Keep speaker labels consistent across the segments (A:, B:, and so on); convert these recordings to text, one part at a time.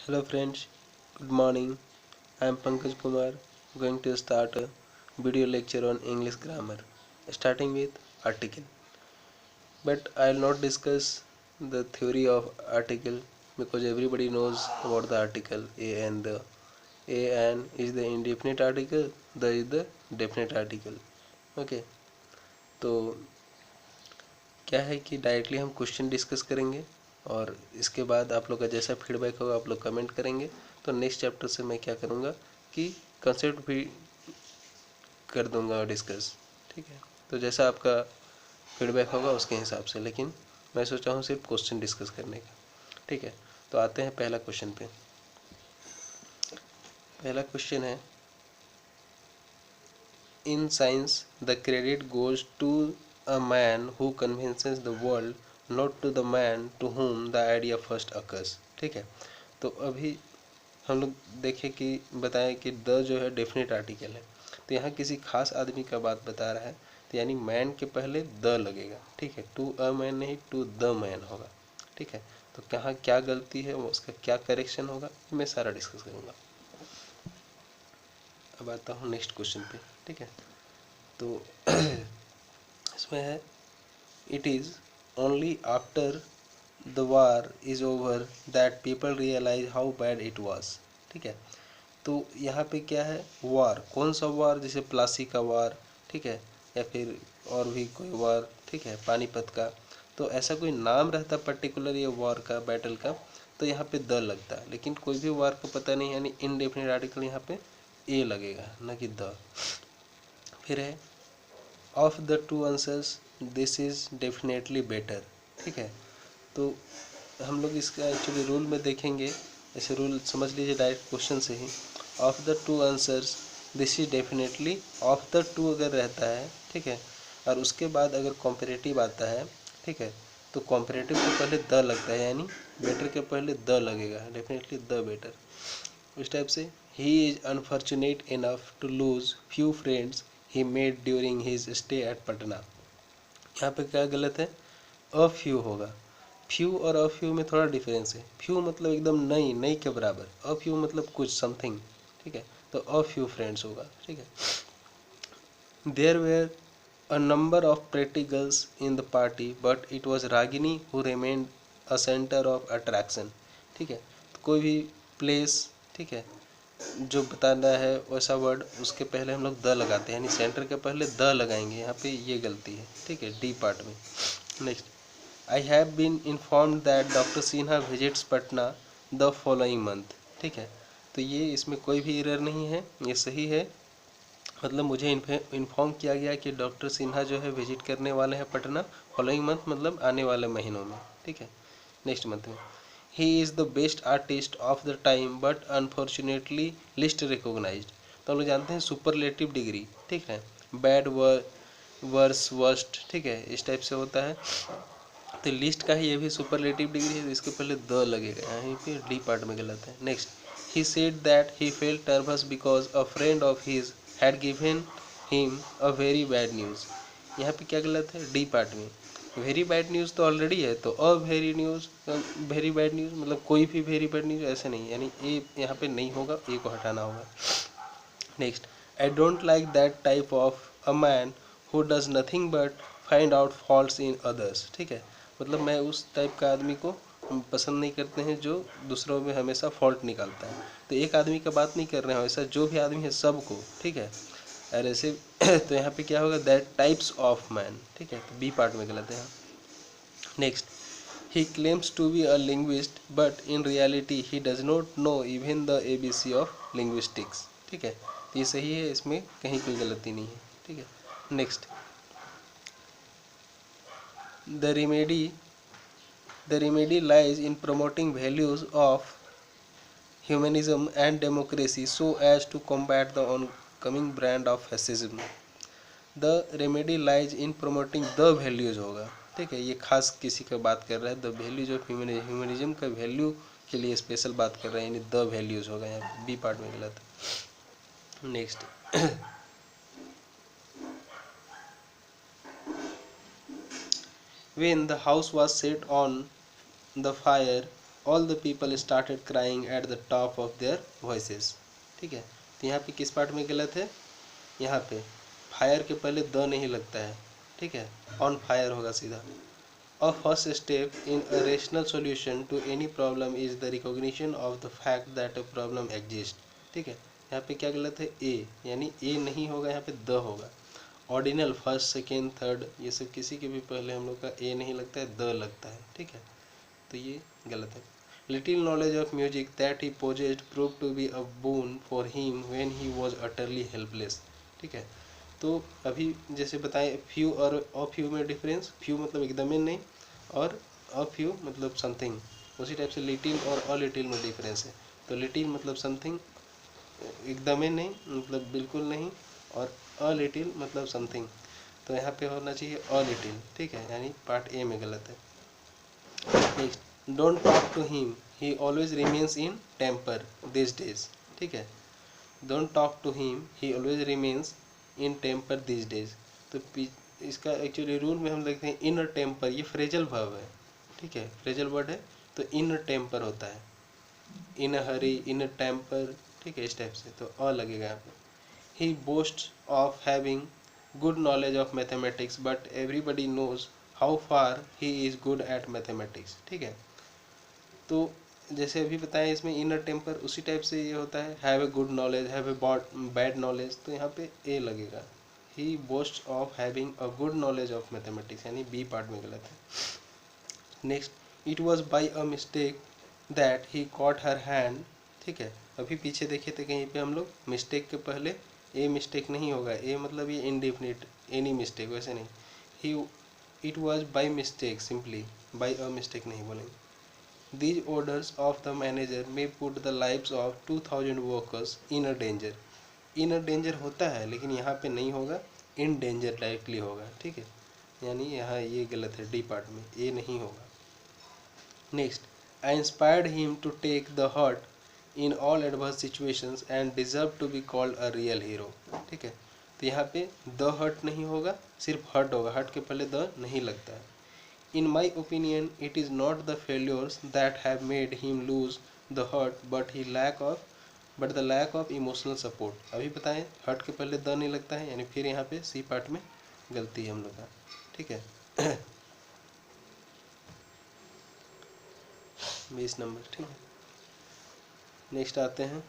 A: Hello friends, good morning. I am Pankaj Kumar going to start a video lecture on English grammar starting with article. But I will not discuss the theory of article because everybody knows about the article a and the. A and is the indefinite article, the is the definite article. Okay, तो क्या है कि directly हम question discuss करेंगे और इसके बाद आप लोग का जैसा फीडबैक होगा आप लोग कमेंट करेंगे। तो नेक्स्ट चैप्टर से मैं क्या करूँगा कि कंसेप्ट भी कर दूंगा डिस्कस। ठीक है, तो जैसा आपका फीडबैक होगा उसके हिसाब से, लेकिन मैं सोचा हूँ सिर्फ क्वेश्चन डिस्कस करने का। ठीक है, तो आते हैं पहला क्वेश्चन पे। पहला क्वेश्चन है, in science the credit goes to a man who convinces the world not to the man to whom the idea first occurs. ठीक है, तो अभी हम लोग देखें कि बताएं कि द जो है डेफिनेट आर्टिकल है, तो यहाँ किसी खास आदमी का बात बता रहा है, तो यानी मैन के पहले द लगेगा। ठीक है, टू अ मैन नहीं, टू द मैन होगा। ठीक है, तो कहाँ क्या गलती है, उसका क्या करेक्शन होगा, मैं सारा डिस्कस करूँगा। अब आता हूँ नेक्स्ट क्वेश्चन पे। ठीक है, तो इसमें है, it is only after the war is over that people realise how bad it was. ठीक है, तो यहाँ पे क्या है, वार, कौन सा वार, जैसे प्लासी का वार, ठीक है, या फिर और भी कोई वार, ठीक है, पानीपत का, तो ऐसा कोई नाम रहता पर्टिकुलर ये वार का, बैटल का, तो यहाँ पे द लगता है, लेकिन कोई भी वार का पता नहीं, यानी इनडेफिनिट आर्टिकल यहाँ पे ए लगेगा, न कि द। फिर है, of the two answers this is definitely better. ठीक है, तो हम लोग इसका एक्चुअली रूल में देखेंगे, ऐसे रूल समझ लीजिए डायरेक्ट क्वेश्चन से ही। Of the two answers this is definitely, of the two अगर रहता है, ठीक है, और उसके बाद अगर कॉम्पेरेटिव आता है, ठीक है, तो कॉम्पेरेटिव के पहले द लगता है, यानी बेटर के पहले द लगेगा, डेफिनेटली द बेटर। इस टाइप से, he is unfortunate enough to lose few friends he made during his stay at Patna. यहाँ पे क्या गलत है, अ फ्यू होगा। फ्यू और अ फ्यू में थोड़ा डिफरेंस है। फ्यू मतलब एकदम नई नई के बराबर, अ फ्यू मतलब कुछ समथिंग। ठीक है, तो अ फ्यू फ्रेंड्स होगा। ठीक है, there were a number of pretty girls in the party but it was Ragini who remained a centre of attraction. ठीक है, तो कोई भी प्लेस, ठीक है, जो बताना है वैसा वर्ड उसके पहले हम लोग द लगाते हैं, यानी सेंटर के पहले द लगाएंगे, यहाँ पे ये गलती है। ठीक है, डी पार्ट में। Next, I have been informed that doctor Sinha visits Patna the following month. ठीक है, तो ये इसमें कोई भी एरर नहीं है, ये सही है। मतलब मुझे इन्फॉर्म किया गया कि डॉक्टर सिन्हा जो है विजिट करने वाले हैं पटना फॉलोइंग मंथ, मतलब आने वाले महीनों में। ठीक है, नेक्स्ट मंथ में। He is the best artist of the time but unfortunately list recognised. तो हम लोग जानते हैं सुपरलेटिव डिग्री, ठीक है, बैड वर्स वर्स्ट, ठीक है, इस टाइप से होता है। तो लिस्ट का ही ये भी सुपरलेटिव डिग्री है, तो इसके पहले द लगेगा, यहीं पे डी पार्ट में गलत है। Next, he said that he felt nervous because a friend of his had given him a very bad news. यहाँ पे क्या गलत है, डी पार्ट में। वेरी बैड न्यूज़ तो ऑलरेडी है, तो a very news, very bad news मतलब कोई भी वेरी बैड न्यूज़ ऐसे नहीं, यानी ए यहाँ पे नहीं होगा, ए को हटाना होगा। Next, I don't like that type of a man who does nothing but find out faults in others. ठीक है, मतलब मैं उस टाइप का आदमी को पसंद नहीं करते हैं जो दूसरों में हमेशा फॉल्ट निकालता है। तो एक आदमी का बात नहीं कर रहे हैं, ऐसा जो भी आदमी है सबको। ठीक है, और ऐसे तो यहाँ पे क्या होगा, दैट टाइप्स ऑफ मैन। ठीक है, तो बी पार्ट में गलत है यहाँ। Next, he claims to be a linguist but in reality he does not know even the ABC of linguistics। ठीक है, तो ये सही है, इसमें कहीं कोई गलती नहीं है। ठीक है, next, the remedy the remedy lies in promoting values of humanism and democracy so as to combat the oncoming brand of fascism। The remedy lies in promoting the values होगा। ठीक है, ये खास किसी का बात कर रहा है, द वैल्यूज ऑफ ह्यूमनिज्म का वैल्यू के लिए स्पेशल बात कर रहे हैं, यानी द वैल्यूज होगा, यहाँ बी पार्ट में गलत। Next, when the house was set on the fire all the people started crying at the top of their voices. ठीक है, तो यहाँ पे किस पार्ट में गलत है? यहाँ पे फायर के पहले द नहीं लगता है, ठीक है, ऑन फायर होगा सीधा। A first step in a rational solution to any problem is the recognition of the fact that a problem exist. ठीक है, यहाँ पे क्या गलत है? ए, यानी ए नहीं होगा, यहाँ पे द होगा। ऑर्डिनल फर्स्ट सेकेंड थर्ड ये सब किसी के भी पहले हम लोग का ए नहीं लगता है, द लगता है। ठीक है, तो ये गलत है। Little knowledge of music that he possessed prove to be a boon for him when he was utterly helpless. ठीक है, तो अभी जैसे बताएं फ्यू और अ फ्यू में डिफरेंस, फ्यू मतलब एकदम ही नहीं, और अ फ्यू मतलब समथिंग। उसी टाइप से लिटिल और अ लिटिल में डिफरेंस है। तो लिटिल मतलब समथिंग, एकदम ही नहीं मतलब बिल्कुल नहीं, और अ लिटिल मतलब समथिंग। तो यहाँ पे होना चाहिए अ लिटिल। ठीक है, यानी पार्ट ए में गलत है। Next, don't talk to him, he always remains in temper this days. ठीक है, don't talk to him, he always remains in temper this days. तो इसका एक्चुअली रूल में हम लिखते हैं इन अ टेम्पर, ये फ्रेजल वर्ब है। ठीक है, फ्रेजल वर्ड है, तो इन अ टेम्पर होता है, इन अ हरी, इन अ टेम्पर। ठीक है, इस टाइप से, तो अ लगेगा यहाँ पे। He boasts of having good knowledge of mathematics but everybody knows how far he is good at mathematics. ठीक है, तो जैसे अभी बताया इसमें इनर टेम्पर, उसी टाइप से ये होता है have a good knowledge, have a bad knowledge, तो यहाँ पे ए लगेगा। He boast of having a good knowledge of mathematics, यानी बी पार्ट में गलत है। Next, it was by a mistake that he caught her hand. ठीक है, अभी पीछे देखे थे कहीं पे हम लोग मिस्टेक के पहले ए मिस्टेक नहीं होगा, ए मतलब ये इंडेफिनिट एनी मिस्टेक, वैसे नहीं। He, it was by mistake, simply by a mistake नहीं बोलेंगे। These orders of the manager may put the lives of 2000 workers in a danger. In a danger होता है, लेकिन यहाँ पे नहीं होगा, in danger डायरेक्टली होगा। ठीक है, यानी यहाँ ये गलत है, डी पार्ट में ए नहीं होगा। Next, I inspired him to take the hurt in all adverse situations and deserve to be called a real hero. ठीक है, तो यहाँ पे द हर्ट नहीं होगा, सिर्फ हर्ट होगा, हर्ट के पहले द नहीं लगता है। In my opinion, it is not the failures that have made him lose the heart, but the lack of emotional support. अभी बताएं हर्ट के पहले द नहीं लगता है, यानी फिर यहाँ पे सी पार्ट में गलती है हम लोग का। ठीक है, 20 नंबर। ठीक है, नेक्स्ट आते हैं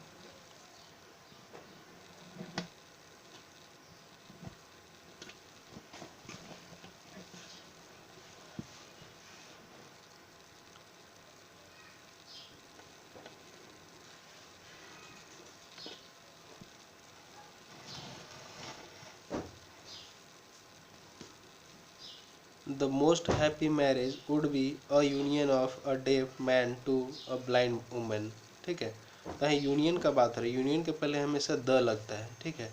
A: the most happy marriage would be a union of a deaf man to a blind woman. ठीक है, तो यहाँ यूनियन का बात है, यूनियन के पहले हमेशा द लगता है। ठीक है,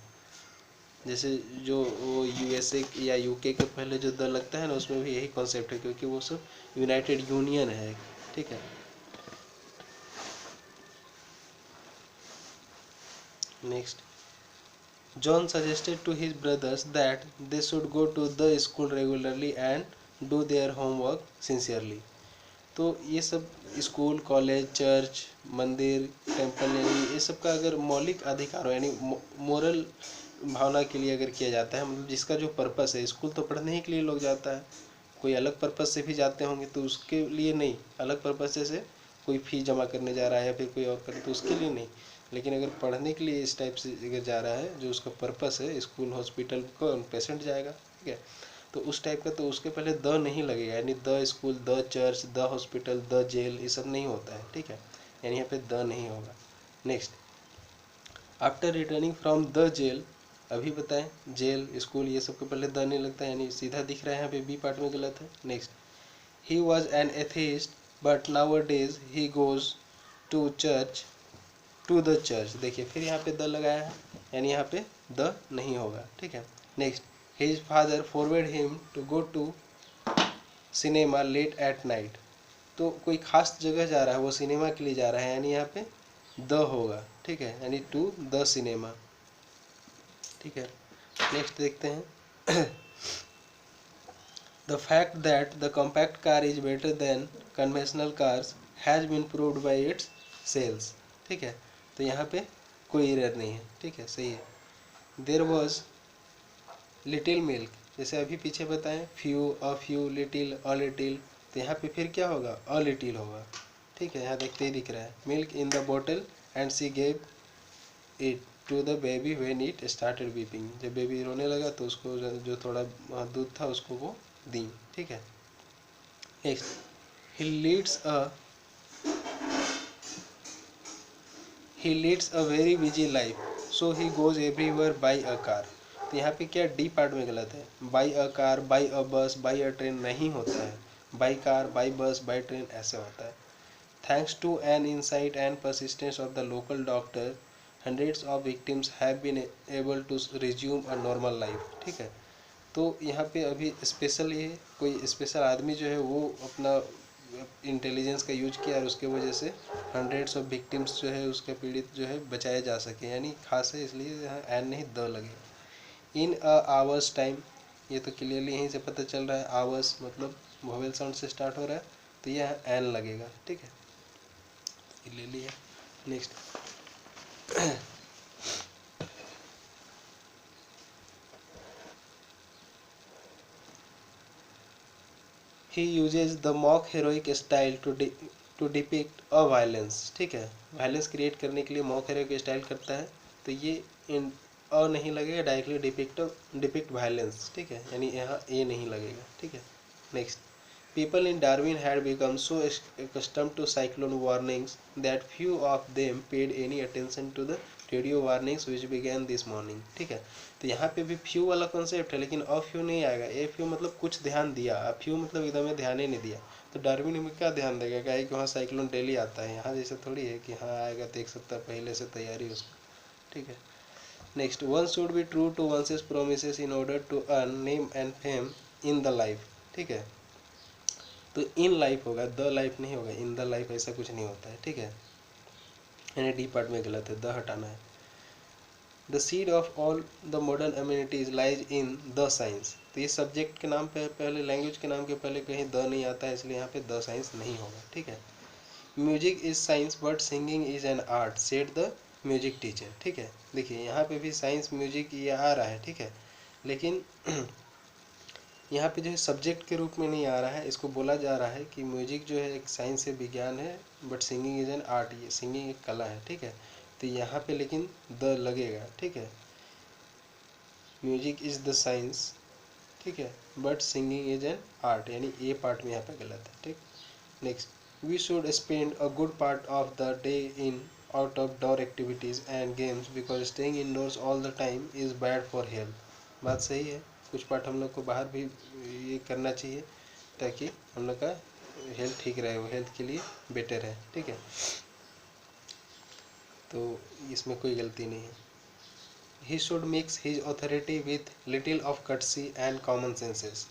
A: जैसे जो वो यूएसए या यूके के पहले जो द लगता है ना, उसमें भी यही कॉन्सेप्ट है, क्योंकि वो सब यूनाइटेड यूनियन है। ठीक है, next, John suggested to his brothers that they should go to the school regularly and do their homework sincerely. तो ये सब स्कूल, कॉलेज, चर्च, मंदिर, टेम्पल, यानी ये सब का अगर मौलिक अधिकार हो, यानी मोरल भावना के लिए अगर किया जाता है, मतलब जिसका जो पर्पस है, स्कूल तो पढ़ने ही के लिए लोग जाता है, कोई अलग पर्पस से भी जाते होंगे तो उसके लिए नहीं, अलग पर्पस जैसे कोई फी जमा करने जा रहा है या फिर कोई और करे तो उसके लिए नहीं, लेकिन अगर पढ़ने के लिए इस टाइप से अगर जा रहा है जो उसका पर्पस है, स्कूल, हॉस्पिटल को पेशेंट जाएगा। ठीक है, तो उस टाइप का, तो उसके पहले द नहीं लगेगा, यानी the school, the church, the hospital, the jail, ये सब नहीं होता है। ठीक है, यानी यहाँ पे द नहीं होगा। Next, after returning from the jail, अभी बताएं जेल, स्कूल, ये सब के पहले द नहीं लगता है, यानी सीधा दिख रहा है यहाँ पे बी पार्ट में गलत है। Next, he was an atheist but now days he goes to church, to the church. देखिए फिर यहाँ पे द लगाया है, यानी यहाँ पे द नहीं होगा। ठीक है, next, his father forward him to go to cinema late at night. तो कोई खास जगह जा रहा है, वो सिनेमा के लिए जा रहा है, यानी यहाँ पे द होगा। ठीक है, यानी टू द सिनेमा। ठीक है, नेक्स्ट देखते हैं the fact that the compact car is better than conventional cars has been proved by its sales. ठीक है, तो यहाँ पे कोई एरर नहीं है। ठीक है, सही है। देयर वॉज लिटिल मिल्क, जैसे अभी पीछे बताएं few, a few, little, a little, तो यहाँ पे फिर क्या होगा, अ लिटिल होगा। ठीक है, यहाँ देखते ही दिख रहा है, milk in the bottle and she gave it to the baby when it started weeping, जब बेबी रोने लगा तो उसको जो थोड़ा दूध था उसको वो दी। ठीक है, next, he leads a he leads a very busy life so he goes everywhere by a car. तो यहाँ पे क्या डी पार्ट में गलत है, by a car, by a bus, by a train नहीं होता है, by car, by bus, by train ऐसे होता है। Thanks to an insight and persistence of the local doctor, hundreds of victims have been able to resume a normal life. ठीक है, तो यहाँ पे अभी स्पेशल ये कोई स्पेशल आदमी जो है वो अपना इंटेलिजेंस का यूज किया और उसके वजह से हंड्रेड्स ऑफ विक्टिम्स जो है उसके पीड़ित जो है बचाए जा सके, यानी खास है इसलिए यहाँ एन नहीं द लगे। इन अ आवर्स टाइम, ये तो क्लियरली यहीं से पता चल रहा है, आवर्स मतलब वोवेल साउंड से स्टार्ट हो रहा है तो यह एन लगेगा। ठीक है, क्लियरली है। Next, he uses the mock heroic style to depict a violence. ठीक है, वायलेंस क्रिएट करने के लिए मॉक हेरोइक स्टाइल करता है, तो ये इन अ नहीं लगेगा, डायरेक्टली डिपिक्ट वायलेंस। ठीक है, यानी यहाँ ए नहीं लगेगा। ठीक है, next, people in Darwin had become so accustomed to cyclone warnings that few of them paid any attention to the radio warnings which began this morning। ठीक है, तो यहाँ पे भी फ्यू वाला कॉन्सेप्ट है लेकिन अ फ्यू नहीं आएगा, ए फ्यू मतलब कुछ ध्यान दिया, अ फ्यू मतलब एकदम ध्यान ही नहीं दिया। तो डार्विन में क्या ध्यान देगा, क्या है कि वहाँ साइक्लोन डेली आता है, यहाँ जैसे थोड़ी है कि हाँ आएगा तो एक सप्ताह पहले से तैयारी उसका। ठीक है, next, one should be true to one's promises in order to earn name and fame in the life. ठीक है, तो इन लाइफ होगा, द लाइफ नहीं होगा, इन द लाइफ ऐसा कुछ नहीं होता है। ठीक है, यानी डी पार्ट में गलत है, द हटाना है। The seed of all the modern amenities lies in the science, तो ये सब्जेक्ट के नाम पे पहले, लैंग्वेज के नाम के पहले कहीं द नहीं आता है, इसलिए यहाँ पे द साइंस नहीं होगा। ठीक है, music is science but singing is an art said the music teacher. ठीक है, देखिए यहाँ पे भी साइंस म्यूजिक ये आ रहा है। ठीक है, लेकिन यहाँ पे जो है सब्जेक्ट के रूप में नहीं आ रहा है, इसको बोला जा रहा है कि म्यूजिक जो है एक साइंस है, विज्ञान है, but singing is an art, ये सिंगिंग एक कला है। ठीक है, तो यहाँ पे लेकिन द लगेगा। ठीक है, म्यूजिक इज द साइंस, ठीक है, but singing is an art, यानी ए पार्ट में यहाँ पे गलत है। ठीक, next, we should spend a good part of the day in out of door activities and games because staying indoors all the time is bad for health. बात सही है, कुछ पार्ट हम लोग को बाहर भी ये करना चाहिए ताकि हम लोग का हेल्थ ठीक रहे, वो हेल्थ के लिए बेटर है। ठीक है, तो इसमें कोई गलती नहीं है। He should mix his authority with little of courtesy and common senses,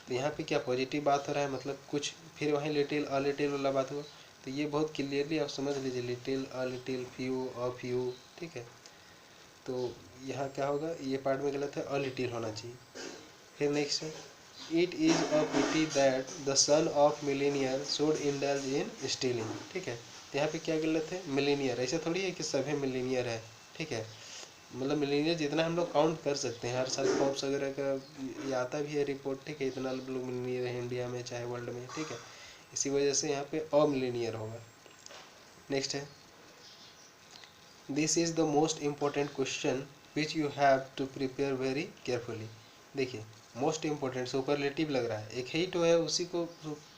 A: तो यहाँ पे क्या पॉजिटिव बात हो रहा है, मतलब कुछ फिर वहीं लिटिल अ लिटिल वाला बात हुआ, तो ये बहुत क्लियरली आप समझ लीजिए, little a little, few a few. ठीक है, तो यहाँ क्या होगा, ये पार्ट में गलत है, अ लिटिल होना चाहिए। फिर नेक्स्ट है, it is a pity that the son of millionaire should indulge in stealing. ठीक है, तो यहाँ पे क्या गलत है, मिलीनियर, ऐसे थोड़ी है कि सभी मिलीनियर है। ठीक है, मतलब मिलीनियर जितना हम लोग काउंट कर सकते हैं, हर साल फॉर्ब्स वगैरह का ये आता भी है रिपोर्ट। ठीक है, इतना लोग मिलीनियर है इंडिया में चाहे वर्ल्ड में। ठीक है, इसी वजह से यहाँ पे अ मिलीनियर होगा। नेक्स्ट है, this is the most important question which you have to prepare very carefully. देखिए, मोस्ट इम्पोर्टेंट सुपरलेटिव लग रहा है, एक ही तो है उसी को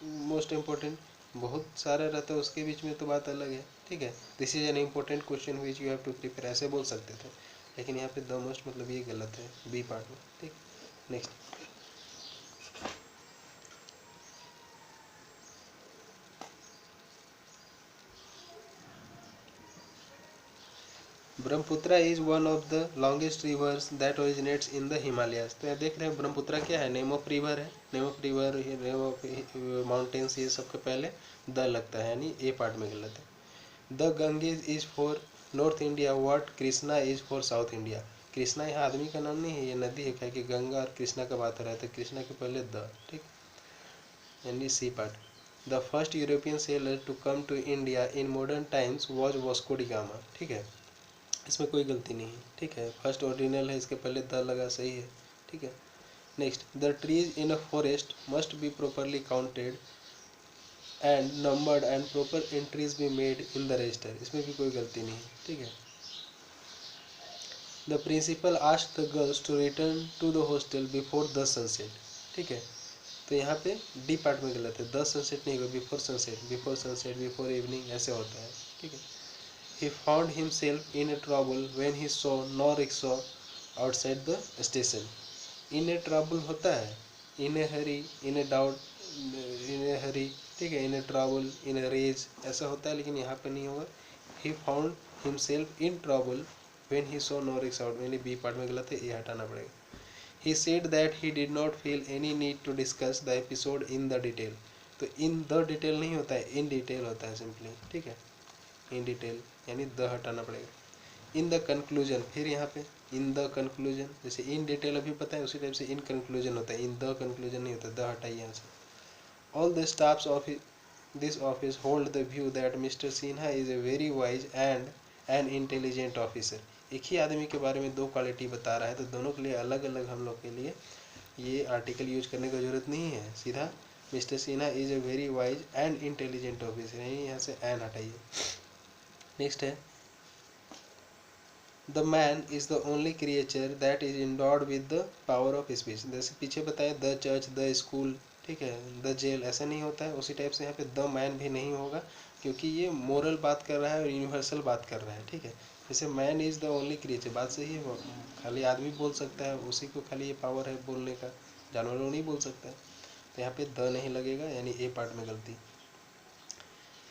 A: मोस्ट इम्पोर्टेंट, बहुत सारा रहता है उसके बीच में तो बात अलग है। ठीक है, this is an important question which you have to prepare ऐसे बोल सकते थे, लेकिन यहाँ पे द मोस्ट मतलब ये गलत है, बी पार्ट में। ठीक, next, Brahmaputra is one of the longest reverse that originates in the Himalayas. तो यहाँ देख रहे हैं ब्रह्मपुत्रा क्या है, नेम ऑफ रिवर है, name of river, name of mountains, ये सब के पहले द लगता है, यानी ए पार्ट में गलत है। The Ganges is for north India what Krishna is for south India. Krishna यहाँ आदमी का नाम नहीं है, ये नदी है, क्या कि गंगा और कृष्णा का बात हो रहा है, तो कृष्णा के पहले द। ठीक, यानी C part. The first European sailor to come to India in modern times was Vasco da Gama. ठीक है, इसमें कोई गलती नहीं है। ठीक है, फर्स्ट ऑर्डिनल है, इसके पहले द लगा, सही है। ठीक है, next, the trees in a forest must be properly counted and numbered and proper entries be made in the register, इसमें भी कोई गलती नहीं है। ठीक है, the principal asked the girls to return to the hostel before the sunset. ठीक है, तो यहाँ पे डी पार्ट में गलत है, द सनसेट नहीं होगा, before sunset, before sunset, before evening ऐसे होता है। ठीक है, he found himself in a trouble when he saw no rickshaw outside the station। in a trouble होता है in a hurry, in a doubt, in a hurry। ठीक है, in a trouble, in a rage ऐसा होता है, लेकिन यहाँ पे नहीं होगा। he found himself in trouble when he saw no rickshaw, मैंने बी पार्ट में गलत है, ये हटाना पड़ेगा। he said that he did not feel any need to discuss the episode in the detail। तो in the detail नहीं होता है, in detail होता है सिंपली। ठीक है, इन डिटेल यानी द हटाना पड़ेगा। इन द कंक्लूजन, फिर यहाँ पे इन द कंक्लूजन, जैसे इन डिटेल अभी पता है, उसी टाइप से इन कंक्लूजन होता है, इन द कंक्लूजन नहीं होता, द हटाइए यहाँ से। All the staffs of this office hold the view that mister Sinha is a very wise and an intelligent officer. एक ही आदमी के बारे में दो क्वालिटी बता रहा है, तो दोनों के लिए अलग अलग हम लोग के लिए ये आर्टिकल यूज करने की जरूरत नहीं है, सीधा mister Sinha is a very wise and intelligent officer, यही यहाँ से एन हटाइए। नेक्स्ट है, the man is the only creature that is endured with the power of speech. जैसे पीछे बताया द चर्च, द स्कूल, ठीक है, द जेल, ऐसा नहीं होता है। उसी टाइप से यहाँ पे द मैन भी नहीं होगा, क्योंकि ये मोरल बात कर रहा है और यूनिवर्सल बात कर रहा है। ठीक है, जैसे man is the only creature, बात सही है, खाली आदमी बोल सकता है, उसी को खाली ये पावर है बोलने का, जानवर लोग नहीं बोल सकता है। तो यहाँ पे द नहीं लगेगा, यानी ए पार्ट में गलती।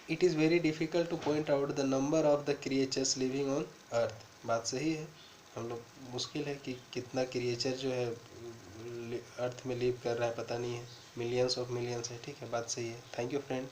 A: It is very difficult two point out the number of the creatures living on earth, बात सही है। हम लोग मुश्किल है कि कितना क्रिएचर जो है अर्थ में लिव कर रहा है, पता नहीं है, मिलियंस ऑफ मिलियंस है। ठीक है, बात सही है। Thank you friend.